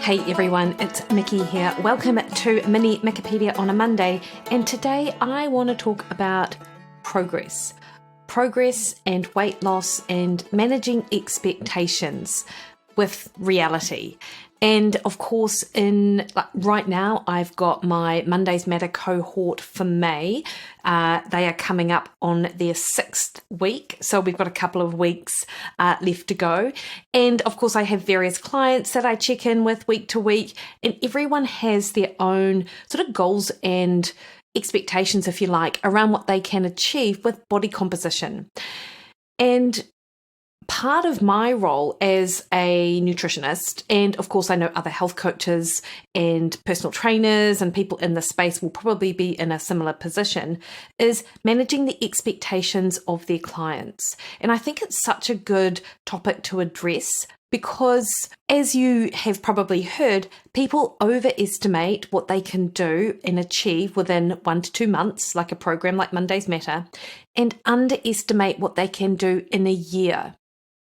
Hey everyone, it's Mikki here. Welcome to Mini Mikkipedia on a Monday, and today I want to talk about progress. Progress and weight loss and managing expectations with reality. And of course, right now, I've got my Mondays Matter cohort for May. They are coming up on their 6th week, so we've got a couple of weeks left to go. And of course, I have various clients that I check in with week to week, and everyone has their own sort of goals and expectations, if you like, around what they can achieve with body composition. And part of my role as a nutritionist, and of course I know other health coaches and personal trainers and people in the space will probably be in a similar position, is managing the expectations of their clients. And I think it's such a good topic to address because, as you have probably heard, people overestimate what they can do and achieve within 1 to 2 months, like a program like Mondays Matter, and underestimate what they can do in a year.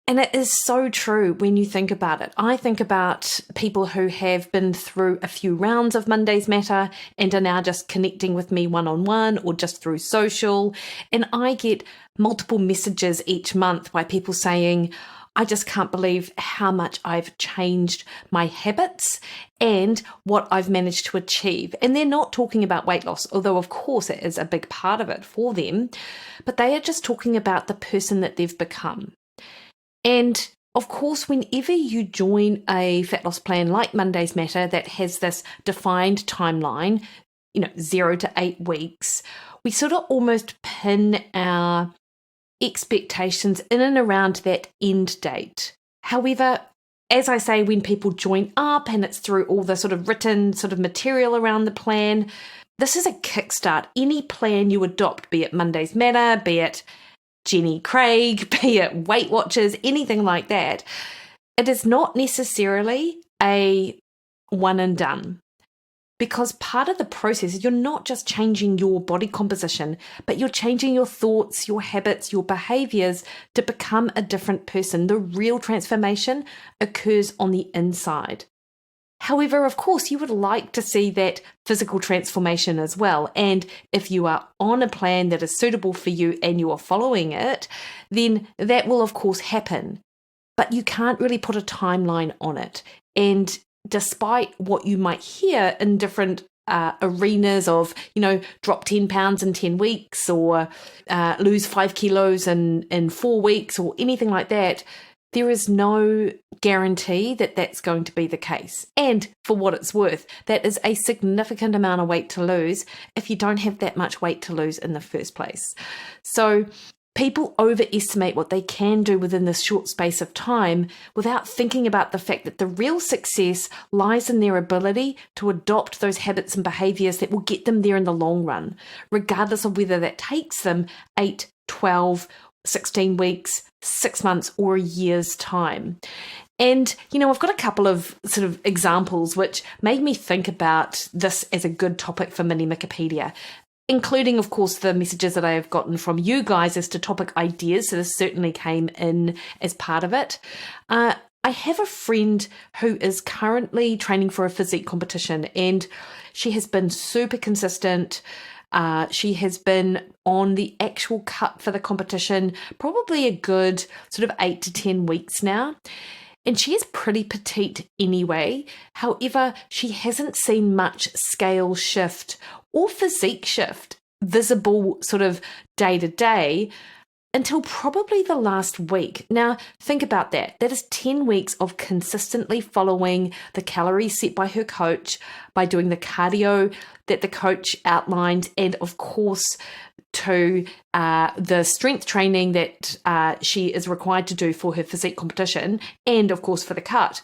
And it is so true when you think about it. I think about people who have been through a few rounds of Mondays Matter and are now just connecting with me one-on-one or just through social. And I get multiple messages each month by people saying, I just can't believe how much I've changed my habits and what I've managed to achieve. And they're not talking about weight loss, although of course it is a big part of it for them, but they are just talking about the person that they've become. And of course, whenever you join a fat loss plan like Mondays Matter that has this defined timeline, 0 to 8 weeks, we sort of almost pin our expectations in and around that end date. However, as I say, when people join up and it's through all the sort of written sort of material around the plan, this is a kickstart. Any plan you adopt, be it Mondays Matter, be it Jenny Craig, be it Weight Watchers, anything like that, it is not necessarily a one and done. Because part of the process is you're not just changing your body composition, but you're changing your thoughts, your habits, your behaviors to become a different person. The real transformation occurs on the inside. However, of course, you would like to see that physical transformation as well. And if you are on a plan that is suitable for you and you are following it, then that will, of course, happen. But you can't really put a timeline on it. And despite what you might hear in different arenas of, drop 10 pounds in 10 weeks or lose 5 kilos in 4 weeks or anything like that, there is no guarantee that that's going to be the case. And for what it's worth, that is a significant amount of weight to lose if you don't have that much weight to lose in the first place. So people overestimate what they can do within this short space of time without thinking about the fact that the real success lies in their ability to adopt those habits and behaviors that will get them there in the long run, regardless of whether that takes them 8, 12, 16 weeks, 6 months, or a year's time. And, I've got a couple of sort of examples which made me think about this as a good topic for Mini Mikkipedia, including, of course, the messages that I have gotten from you guys as to topic ideas. So this certainly came in as part of it. I have a friend who is currently training for a physique competition, and she has been super consistent. She has been on the actual cut for the competition probably a good sort of 8 to 10 weeks now. And she is pretty petite anyway. However, she hasn't seen much scale shift or physique shift visible sort of day to day until probably the last week. Now, think about that. That is 10 weeks of consistently following the calories set by her coach, by doing the cardio that the coach outlined, and of course, to the strength training that she is required to do for her physique competition, and of course for the cut.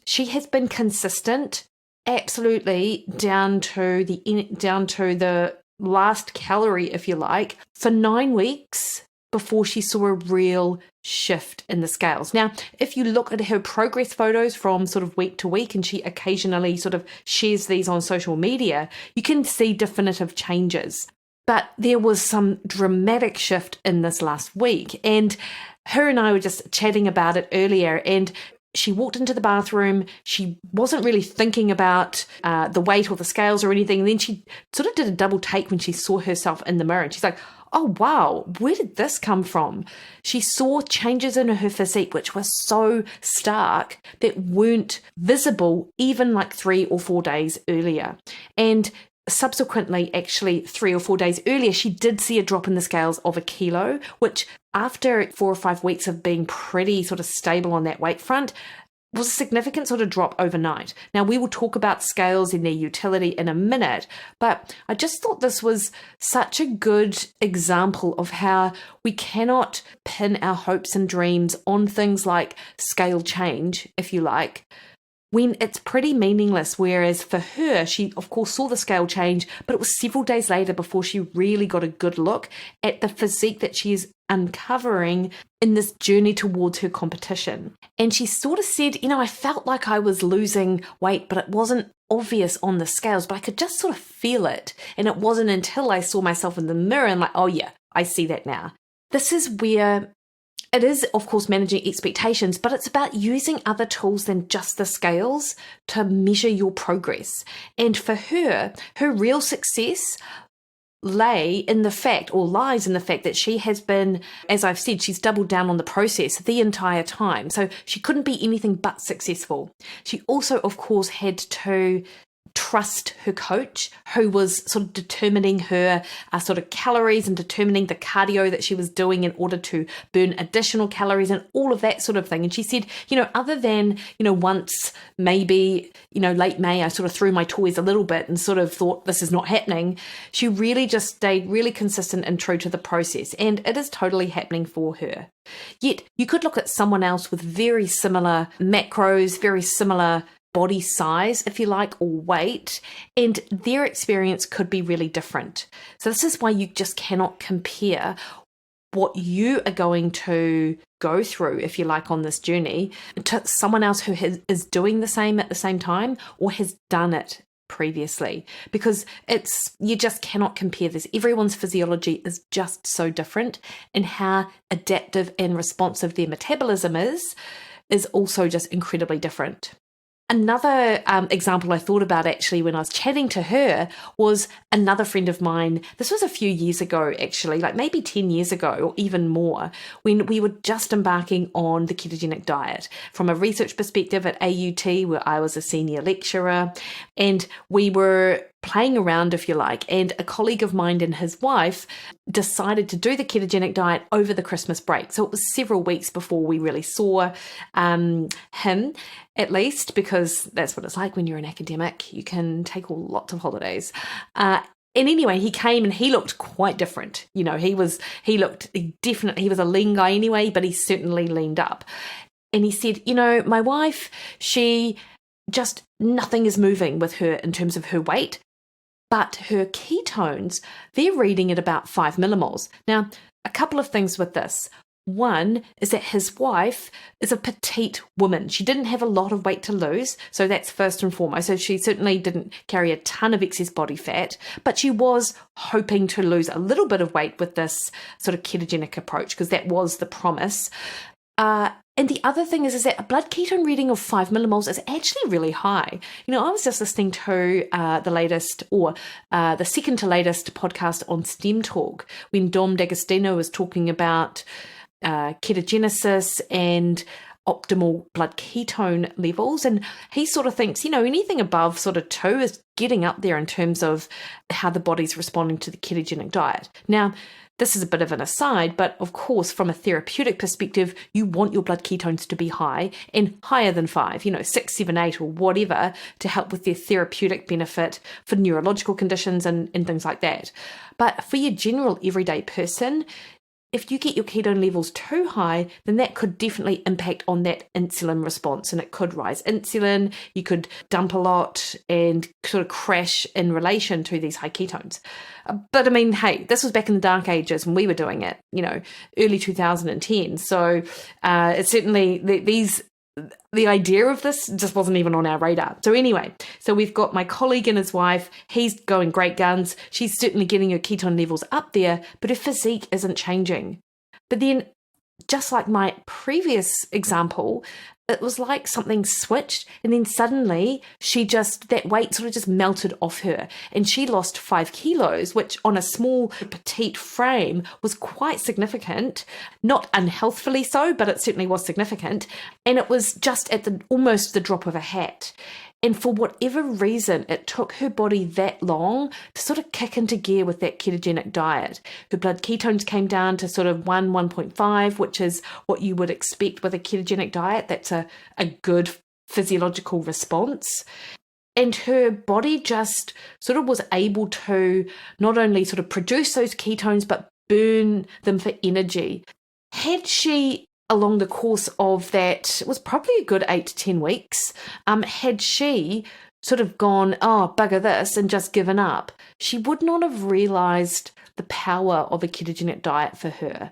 She has been consistent, absolutely down to the last calorie, if you like, for 9 weeks before she saw a real shift in the scales. Now, if you look at her progress photos from sort of week to week, and she occasionally sort of shares these on social media, you can see definitive changes. But there was some dramatic shift in this last week, and her and I were just chatting about it earlier, and she walked into the bathroom. She wasn't really thinking about the weight or the scales or anything. And then she sort of did a double take when she saw herself in the mirror. And she's like, oh, wow, where did this come from? She saw changes in her physique, which were so stark that weren't visible even like 3 or 4 days earlier. And subsequently, actually 3 or 4 days earlier, she did see a drop in the scales of 1 kilo, which after 4 or 5 weeks of being pretty sort of stable on that weight front, was a significant sort of drop overnight. Now, we will talk about scales and their utility in a minute, but I just thought this was such a good example of how we cannot pin our hopes and dreams on things like scale change, if you like, when it's pretty meaningless. Whereas for her, she of course saw the scale change, but it was several days later before she really got a good look at the physique that she is uncovering in this journey towards her competition. And she sort of said, I felt like I was losing weight, but it wasn't obvious on the scales, but I could just sort of feel it. And it wasn't until I saw myself in the mirror and like, oh yeah, I see that now. This is where it is, of course, managing expectations, but it's about using other tools than just the scales to measure your progress. And for her real success lies in the fact that she has been, as I've said, she's doubled down on the process the entire time. So she couldn't be anything but successful. She also, of course, had to trust her coach, who was sort of determining her sort of calories and determining the cardio that she was doing in order to burn additional calories and all of that sort of thing. And she said, other than, once maybe, late May, I sort of threw my toys a little bit and sort of thought this is not happening. She really just stayed really consistent and true to the process. And it is totally happening for her. Yet you could look at someone else with very similar macros, very similar body size, if you like, or weight, and their experience could be really different. So this is why you just cannot compare what you are going to go through, if you like, on this journey to someone else who is doing the same at the same time or has done it previously, because you just cannot compare this. Everyone's physiology is just so different, and how adaptive and responsive their metabolism is also just incredibly different. Another example I thought about actually when I was chatting to her was another friend of mine. This was a few years ago, actually, like maybe 10 years ago or even more, when we were just embarking on the ketogenic diet from a research perspective at AUT, where I was a senior lecturer, and we were playing around, if you like, and a colleague of mine and his wife decided to do the ketogenic diet over the Christmas break. So it was several weeks before we really saw him, at least, because that's what it's like when you're an academic. You can take lots of holidays. And anyway, he came and he looked quite different. He was a lean guy anyway, but he certainly leaned up. And he said, my wife, she just, nothing is moving with her in terms of her weight. But her ketones, they're reading at about 5 millimoles. Now, a couple of things with this. One is that his wife is a petite woman. She didn't have a lot of weight to lose, so that's first and foremost. So she certainly didn't carry a ton of excess body fat, but she was hoping to lose a little bit of weight with this sort of ketogenic approach, because that was the promise. And the other thing is that a blood ketone reading of 5 millimoles is actually really high. I was just listening to the latest, or the second to latest podcast on STEM Talk, when Dom D'Agostino was talking about ketogenesis and optimal blood ketone levels. And he sort of thinks, anything above sort of 2 is getting up there in terms of how the body's responding to the ketogenic diet. Now, this is a bit of an aside, but of course, from a therapeutic perspective, you want your blood ketones to be high and higher than 5, 6, 7, 8 or whatever, to help with their therapeutic benefit for neurological conditions and things like that. But for your general everyday person, if you get your ketone levels too high, then that could definitely impact on that insulin response, and it could rise insulin. You could dump a lot and sort of crash in relation to these high ketones. But I mean, hey, this was back in the dark ages when we were doing it, early 2010. So it's certainly the idea of this just wasn't even on our radar. So anyway, so we've got my colleague and his wife. He's going great guns. She's certainly getting her ketone levels up there, but her physique isn't changing. But then, just like my previous example, it was like something switched, and then suddenly that weight sort of just melted off her, and she lost 5 kilos, which on a small petite frame was quite significant. Not unhealthfully so, but it certainly was significant, and it was just at almost the drop of a hat. And for whatever reason, it took her body that long to sort of kick into gear with that ketogenic diet. Her blood ketones came down to sort of 1.5, which is what you would expect with a ketogenic diet. That's a good physiological response. And her body just sort of was able to not only sort of produce those ketones, but burn them for energy. Had she, along the course of that, it was probably a good 8 to 10 weeks, had she sort of gone, oh, bugger this, and just given up, she would not have realised the power of a ketogenic diet for her.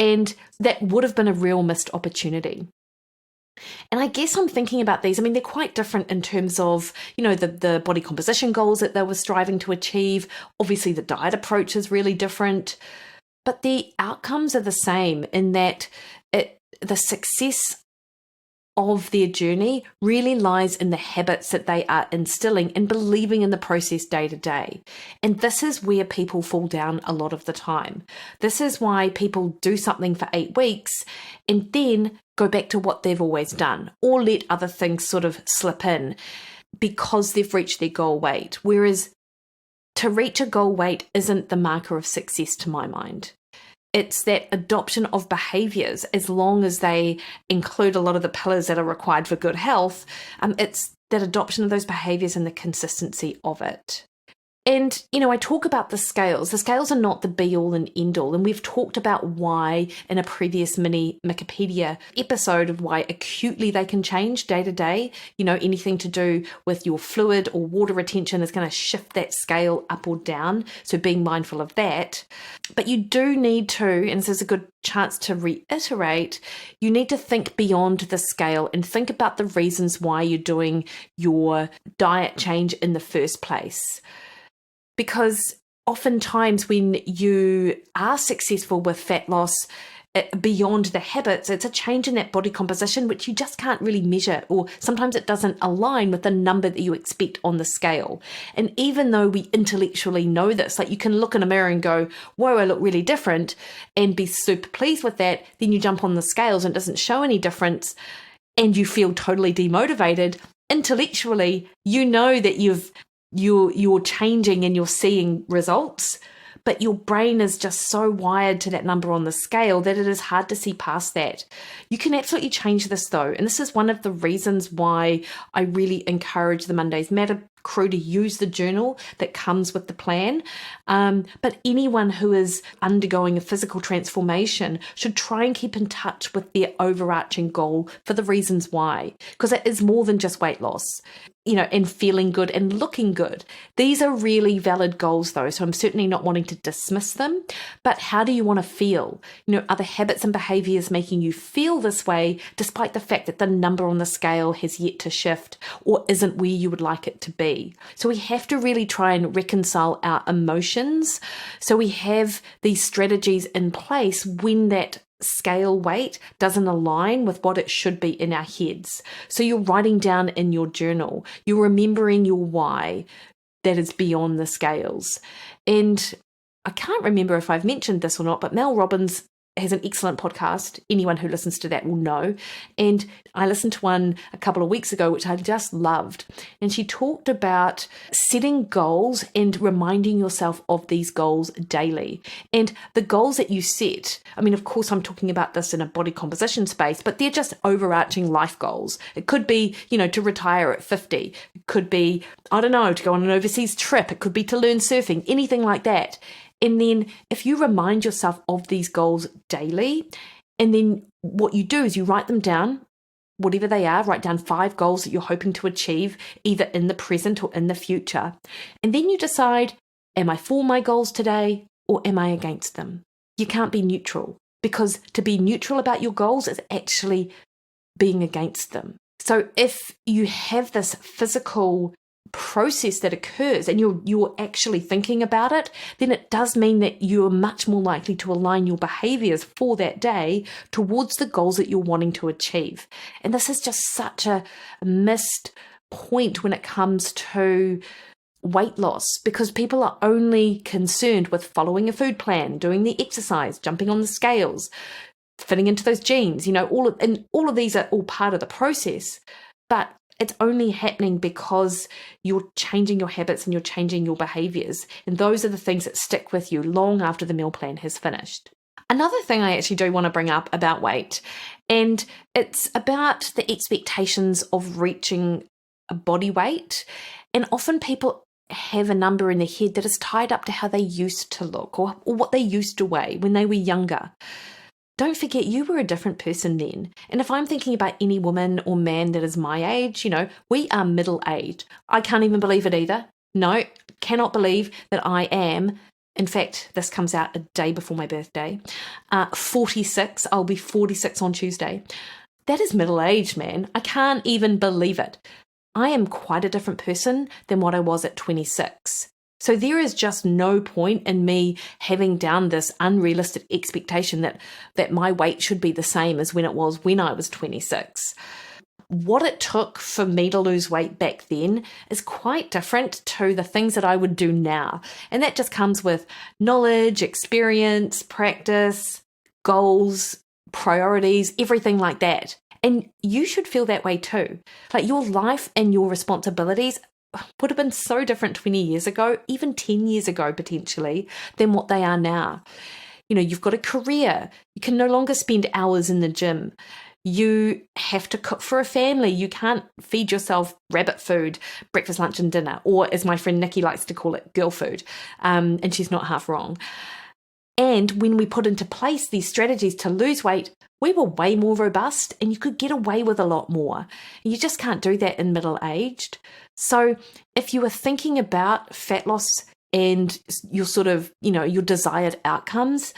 And that would have been a real missed opportunity. And I guess I'm thinking about these. I mean, they're quite different in terms of, the body composition goals that they were striving to achieve. Obviously, the diet approach is really different. But the outcomes are the same in that the success of their journey really lies in the habits that they are instilling and believing in the process day to day. And this is where people fall down a lot of the time. This is why people do something for 8 weeks and then go back to what they've always done, or let other things sort of slip in because they've reached their goal weight. Whereas to reach a goal weight isn't the marker of success to my mind. It's that adoption of behaviours, as long as they include a lot of the pillars that are required for good health. It's that adoption of those behaviours and the consistency of it. And, I talk about the scales. The scales are not the be-all and end-all. And we've talked about why in a previous mini Mikkipedia episode of why acutely they can change day to day. Anything to do with your fluid or water retention is going to shift that scale up or down. So being mindful of that. But you do need to, and this is a good chance to reiterate, you need to think beyond the scale and think about the reasons why you're doing your diet change in the first place. Because oftentimes when you are successful with fat loss beyond the habits, it's a change in that body composition, which you just can't really measure, or sometimes it doesn't align with the number that you expect on the scale. And even though we intellectually know this, like you can look in a mirror and go, whoa, I look really different, and be super pleased with that, then you jump on the scales and it doesn't show any difference, and you feel totally demotivated. Intellectually, you know that you're changing and you're seeing results, but your brain is just so wired to that number on the scale that it is hard to see past that. You can absolutely change this though, and this is one of the reasons why I really encourage the Mondays Matter crew to use the journal that comes with the plan. But anyone who is undergoing a physical transformation should try and keep in touch with their overarching goal for the reasons why, because it is more than just weight loss. And feeling good and looking good. These are really valid goals though, so I'm certainly not wanting to dismiss them. But how do you want to feel? Are the habits and behaviours making you feel this way, despite the fact that the number on the scale has yet to shift or isn't where you would like it to be? So we have to really try and reconcile our emotions. So we have these strategies in place when that scale weight doesn't align with what it should be in our heads. So you're writing down in your journal, you're remembering your why that is beyond the scales. And I can't remember if I've mentioned this or not, but Mel Robbins has an excellent podcast. Anyone who listens to that will know. And I listened to one a couple of weeks ago, which I just loved. And she talked about setting goals and reminding yourself of these goals daily. And the goals that you set, I mean, of course, I'm talking about this in a body composition space, but they're just overarching life goals. It could be, to retire at 50. It could be, I don't know, to go on an overseas trip. It could be to learn surfing, anything like that. And then if you remind yourself of these goals daily, and then what you do is you write them down, whatever they are, write down 5 goals that you're hoping to achieve either in the present or in the future. And then you decide, am I for my goals today or am I against them? You can't be neutral, because to be neutral about your goals is actually being against them. So if you have this physical process that occurs and you're actually thinking about it, then it does mean that you're much more likely to align your behaviors for that day towards the goals that you're wanting to achieve. And this is just such a missed point when it comes to weight loss, because people are only concerned with following a food plan, doing the exercise, jumping on the scales, fitting into those jeans, all of these are all part of the process. But it's only happening because you're changing your habits and you're changing your behaviors. And those are the things that stick with you long after the meal plan has finished. Another thing I actually do want to bring up about weight, and it's about the expectations of reaching a body weight. And often people have a number in their head that is tied up to how they used to look or what they used to weigh when they were younger. Don't forget, you were a different person then. And if I'm thinking about any woman or man that is my age, we are middle-aged. I can't even believe it either. No, cannot believe that I am. In fact, this comes out a day before my birthday. 46. I'll be 46 on Tuesday. That is middle-aged, man. I can't even believe it. I am quite a different person than what I was at 26. So there is just no point in me having down this unrealistic expectation that my weight should be the same as when it was when I was 26. What it took for me to lose weight back then is quite different to the things that I would do now. And that just comes with knowledge, experience, practice, goals, priorities, everything like that. And you should feel that way too. Like your life and your responsibilities would have been so different 20 years ago, even 10 years ago potentially, than what they are now. You've got a career. You can no longer spend hours in the gym. You have to cook for a family. You can't feed yourself rabbit food, breakfast, lunch, and dinner, or as my friend Nikki likes to call it, girl food. And she's not half wrong. And when we put into place these strategies to lose weight, we were way more robust and you could get away with a lot more. You just can't do that in middle-aged. So if you were thinking about fat loss and your your desired outcomes,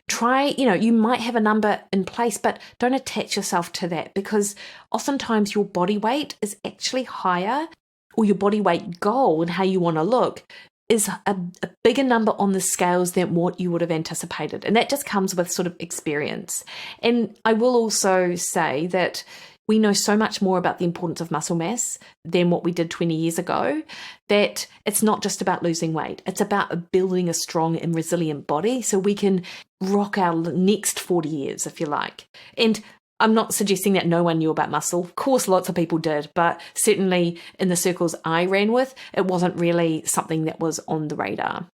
try, you might have a number in place, but don't attach yourself to that, because oftentimes your body weight is actually higher, or your body weight goal and how you want to look is a bigger number on the scales than what you would have anticipated. And that just comes with sort of experience. And I will also say that we know so much more about the importance of muscle mass than what we did 20 years ago, that it's not just about losing weight. It's about building a strong and resilient body so we can rock our next 40 years, if you like. And I'm not suggesting that no one knew about muscle. Of course, lots of people did, but certainly in the circles I ran with, it wasn't really something that was on the radar.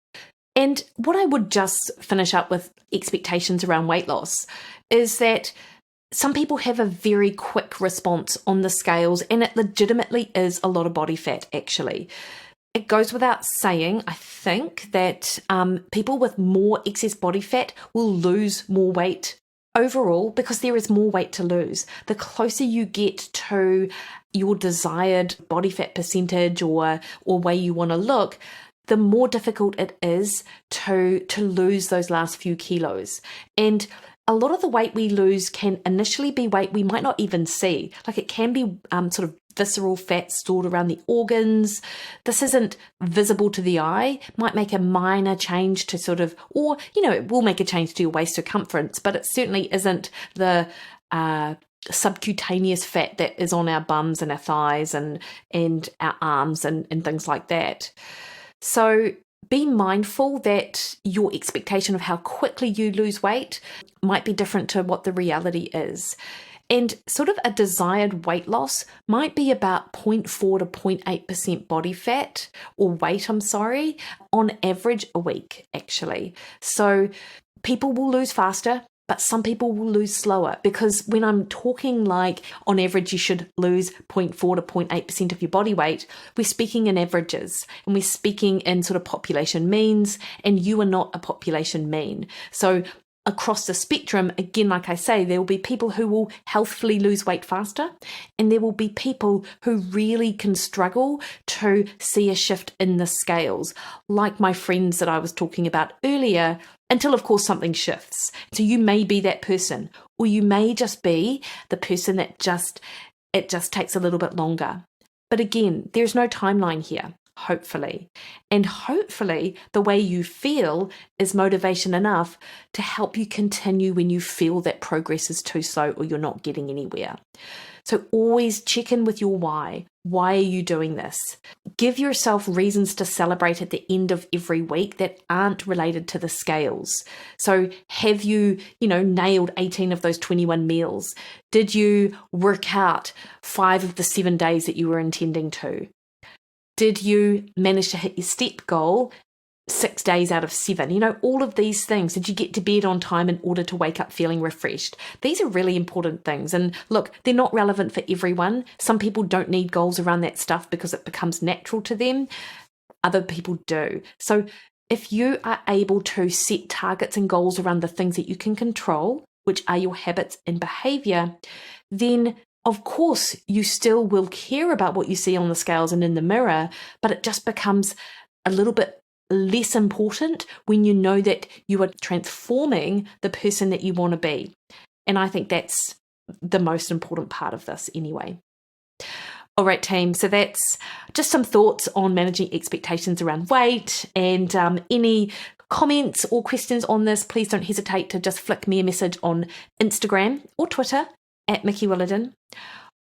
And what I would just finish up with expectations around weight loss is that some people have a very quick response on the scales, and it legitimately is a lot of body fat, actually. It goes without saying, I think, that people with more excess body fat will lose more weight overall, because there is more weight to lose. The closer you get to your desired body fat percentage or way you want to look, the more difficult it is to lose those last few kilos. And a lot of the weight we lose can initially be weight we might not even see. Like it can be sort of visceral fat stored around the organs. This isn't visible to the eye. Might make a minor change to sort of, or, it will make a change to your waist circumference, but it certainly isn't the subcutaneous fat that is on our bums and our thighs and our arms and things like that. So be mindful that your expectation of how quickly you lose weight might be different to what the reality is. And sort of a desired weight loss might be about 0.4 to 0.8% body fat or weight, on average a week, actually. So people will lose faster, but some people will lose slower, because when I'm talking like on average you should lose 0.4 to 0.8% of your body weight, we're speaking in averages and we're speaking in sort of population means, and you are not a population mean. So across the spectrum, again, like I say, there will be people who will healthfully lose weight faster, and there will be people who really can struggle to see a shift in the scales, like my friends that I was talking about earlier, until, of course, something shifts. So you may be that person, or you may just be the person that it just takes a little bit longer. But again, there's no timeline here, hopefully. And hopefully the way you feel is motivation enough to help you continue when you feel that progress is too slow or you're not getting anywhere. So always check in with your why. Why are you doing this? Give yourself reasons to celebrate at the end of every week that aren't related to the scales. So have you, nailed 18 of those 21 meals? Did you work out 5 of the 7 days that you were intending to? Did you manage to hit your step goal 6 days out of 7? All of these things. Did you get to bed on time in order to wake up feeling refreshed? These are really important things. And look, they're not relevant for everyone. Some people don't need goals around that stuff because it becomes natural to them. Other people do. So if you are able to set targets and goals around the things that you can control, which are your habits and behavior, then of course you still will care about what you see on the scales and in the mirror, but it just becomes a little bit less important when you know that you are transforming the person that you want to be. And I think that's the most important part of this anyway. All right, team. So that's just some thoughts on managing expectations around weight, and any comments or questions on this, please don't hesitate to just flick me a message on Instagram or Twitter at Mikki Williden,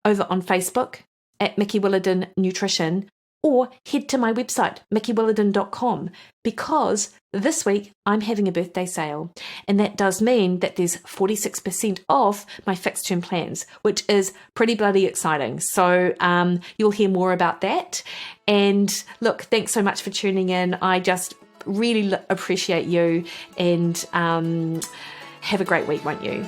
over on Facebook at Mikki Williden Nutrition, or head to my website, mikkiwilliden.com, because this week I'm having a birthday sale, and that does mean that there's 46% off my fixed term plans, which is pretty bloody exciting. So you'll hear more about that. And look, thanks so much for tuning in. I just really appreciate you, and have a great week, won't you?